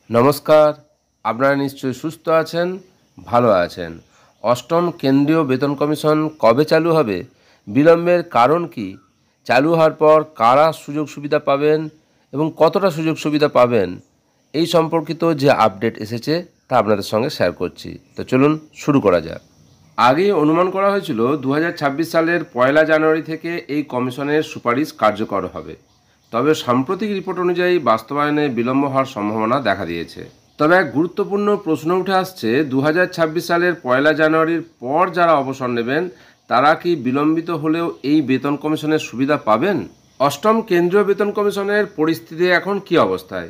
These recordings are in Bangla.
নমস্কার, আপনারা নিশ্চয়ই সুস্থ আছেন, ভালো আছেন। অষ্টম কেন্দ্রীয় বেতন কমিশন কবে চালু হবে, বিলম্বের কারণ কি, চালু হওয়ার পর কারা সুযোগ সুবিধা পাবেন এবং কতটা সুযোগ সুবিধা পাবেন, এই সম্পর্কিত যে আপডেট এসেছে তা আপনাদের সঙ্গে শেয়ার করছি। তো চলুন শুরু করা যাক। আগেই অনুমান করা হয়েছিল 2026 সালের 1 জানুয়ারি থেকে এই কমিশনের সুপারিশ কার্যকর হবে। তবে সাম্প্রতিক রিপোর্ট অনুযায়ী বাস্তবায়নে বিলম্ব হওয়ার সম্ভাবনা দেখা দিয়েছে। তবে এক গুরুত্বপূর্ণ প্রশ্ন উঠে আসছে, 2026 সালের 1 জানুয়ারির পর যারা অবসর নেবেন তারা কি বিলম্বিত হলেও এই বেতন কমিশনের সুবিধা পাবেন? অষ্টম কেন্দ্রীয় বেতন কমিশনের পরিস্থিতি এখন কি অবস্থায়?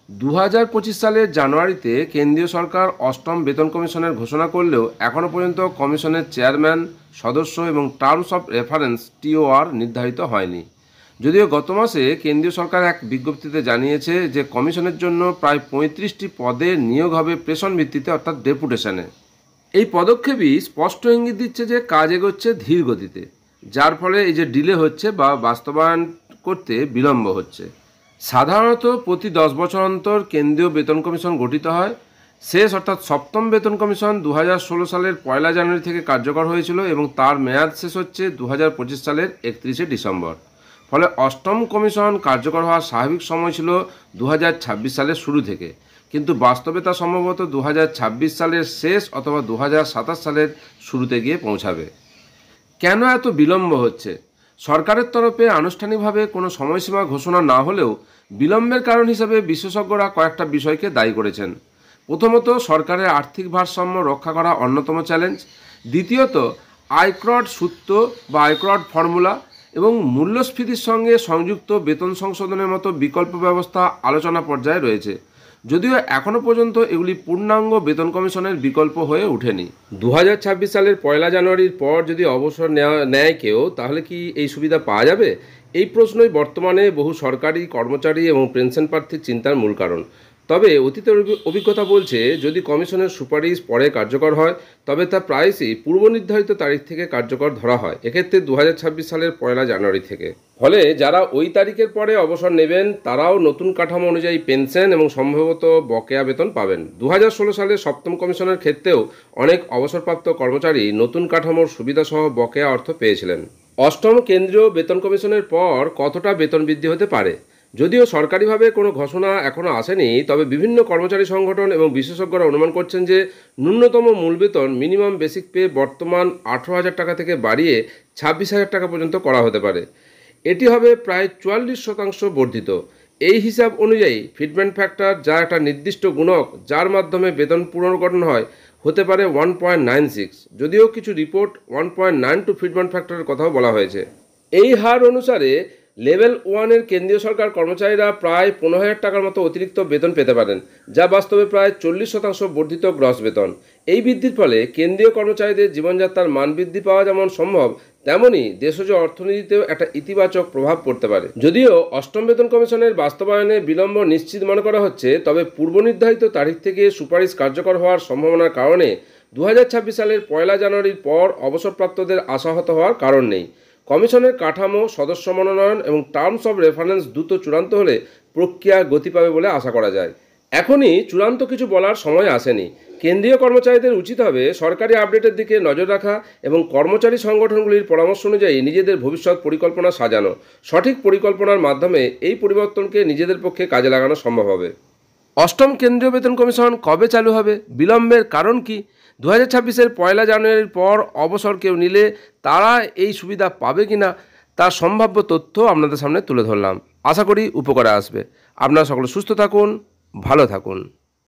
2025 সালের জানুয়ারিতে কেন্দ্রীয় সরকার অষ্টম বেতন কমিশনের ঘোষণা করলেও এখনও পর্যন্ত কমিশনের চেয়ারম্যান, সদস্য এবং টার্মস অফ রেফারেন্স TOR নির্ধারিত হয়নি। যদিও গত মাসে কেন্দ্রীয় সরকার এক বিজ্ঞপ্তিতে জানিয়েছে যে কমিশনের জন্য প্রায় 35টি পদে নিয়োগ হবে প্রেষণ ভিত্তিতে, অর্থাৎ ডেপুটেশনে। এই পদক্ষেপই স্পষ্ট ইঙ্গিত দিচ্ছে যে কাজ এগোচ্ছে ধীর গতিতে, যার ফলে এই যে ডিলে হচ্ছে বা বাস্তবায়ন করতে বিলম্ব হচ্ছে। সাধারণত প্রতি 10 বছর অন্তর কেন্দ্রীয় বেতন কমিশন গঠিত হয়। শেষ অর্থাৎ সপ্তম বেতন কমিশন 2016 সালের 1 জানুয়ারি থেকে কার্যকর হয়েছিল এবং তার মেয়াদ শেষ হচ্ছে 2025 সালের 31শে ডিসেম্বর। ফলে অষ্টম কমিশন কার্যকর হওয়ার স্বাভাবিক সময় ছিল 2026 সালের শুরু থেকে, কিন্তু বাস্তবে তা সম্ভবত 2026 সালের শেষ অথবা 2027 সালের শুরুতে গিয়ে পৌঁছাবে। কেন এত বিলম্ব হচ্ছে? সরকারের তরফে আনুষ্ঠানিকভাবে কোনো সময়সীমা ঘোষণা না হলেও বিলম্বের কারণ হিসেবে বিশেষজ্ঞরা কয়েকটা বিষয়কে দায়ী করেছেন। প্রথমত, সরকারের আর্থিক ভারসাম্য রক্ষা করা অন্যতম চ্যালেঞ্জ। দ্বিতীয়ত, আয়ক্রড সূত্র বা আয়ক্রড ফর্মুলা এবং মূল্যস্ফীতির সঙ্গে সংযুক্ত বেতন সংশোধনের মতো বিকল্প ব্যবস্থা আলোচনা পর্যায়ে রয়েছে, যদিও এখনও পর্যন্ত এগুলি পূর্ণাঙ্গ বেতন কমিশনের বিকল্প হয়ে ওঠেনি। 2026 সালের 1 জানুয়ারির পর যদি অবসর নেয় কেউ, তাহলে কি এই সুবিধা পাওয়া যাবে? এই প্রশ্নই বর্তমানে বহু সরকারি কর্মচারী এবং পেনশন প্রার্থীর চিন্তার মূল কারণ। তবে অতীতের অভিজ্ঞতা বলছে, যদি কমিশনের সুপারিশ পরে কার্যকর হয় তবে তা প্রায়শই পূর্ব নির্ধারিত তারিখ থেকে কার্যকর ধরা হয়, এক্ষেত্রে 2026 সালের 1 জানুয়ারি থেকে। ফলে যারা ওই তারিখের পরে অবসর নেবেন তারাও নতুন কাঠামো অনুযায়ী পেনশন এবং সম্ভবত বকেয়া বেতন পাবেন। 2016 সালের সপ্তম কমিশনের ক্ষেত্রেও অনেক অবসরপ্রাপ্ত কর্মচারী নতুন কাঠামোর সুবিধাসহ বকেয়া অর্থ পেয়েছিলেন। অষ্টম কেন্দ্রীয় বেতন কমিশনের পর কতটা বেতন বৃদ্ধি হতে পারে? যদিও সরকারিভাবে কোনো ঘোষণা এখনও আসেনি, তবে বিভিন্ন কর্মচারী সংগঠন এবং বিশেষজ্ঞরা অনুমান করছেন যে ন্যূনতম মূল বেতন মিনিমাম বেসিক পে বর্তমান 18,000 টাকা থেকে বাড়িয়ে 26,000 টাকা পর্যন্ত করা হতে পারে। এটি হবে প্রায় 44% বর্ধিত। এই হিসাব অনুযায়ী ফিটমেন্ট ফ্যাক্টর, যা একটা নির্দিষ্ট গুণক যার মাধ্যমে বেতন পুনর্গঠন হয়, হতে পারে 1.96, যদিও কিছু রিপোর্ট 1.92 ফিটমেন্ট ফ্যাক্টরের কথাও বলা হয়েছে। এই হার অনুসারে লেভেল 1-এর কেন্দ্রীয় সরকার কর্মচারীরা প্রায় 15,000 টাকার মতো অতিরিক্ত বেতন পেতে পারেন, যা বাস্তবে প্রায় 40% বর্ধিত গ্রস বেতন। এই বৃদ্ধির ফলে কেন্দ্রীয় কর্মচারীদের জীবনযাত্রার মান বৃদ্ধি পাওয়া যেমন সম্ভব, তেমনি দেশজ অর্থনীতিতেও একটা ইতিবাচক প্রভাব পড়তে পারে। যদিও অষ্টম বেতন কমিশনের বাস্তবায়নে বিলম্ব নিশ্চিত মনে করা হচ্ছে, তবে পূর্ব নির্ধারিত তারিখ থেকে সুপারিশ কার্যকর হওয়ার সম্ভাবনার কারণে 2026 সালের 1 জানুয়ারির পর অবসরপ্রাপ্তদের আশাহত হওয়ার কারণ নেই। কমিশনের কাঠামো, সদস্য মনোনয়ন এবং টার্মস অফ রেফারেন্স দ্রুত চূড়ান্ত হলে প্রক্রিয়া গতি পাবে বলে আশা করা যায়। এখনই চূড়ান্ত কিছু বলার সময় আসেনি। কেন্দ্রীয় কর্মচারীদের উচিত হবে সরকারি আপডেটের দিকে নজর রাখা এবং কর্মচারী সংগঠনগুলির পরামর্শ অনুযায়ী নিজেদের ভবিষ্যৎ পরিকল্পনা সাজানো। সঠিক পরিকল্পনার মাধ্যমে এই পরিবর্তনকে নিজেদের পক্ষে কাজে লাগানো সম্ভব হবে। অষ্টম কেন্দ্রীয় বেতন কমিশন কবে চালু হবে, বিলম্বের কারণ কি? 2026-এর 1 জানুয়ারির পর অবসর কেউ নিলে তারা এই সুবিধা পাবে কিনা তার সম্ভাব্য তথ্য আপনাদের সামনে তুলে ধরলাম। আশা করি উপকারে আসবে। আপনারা সকলে সুস্থ থাকুন, ভালো থাকুন।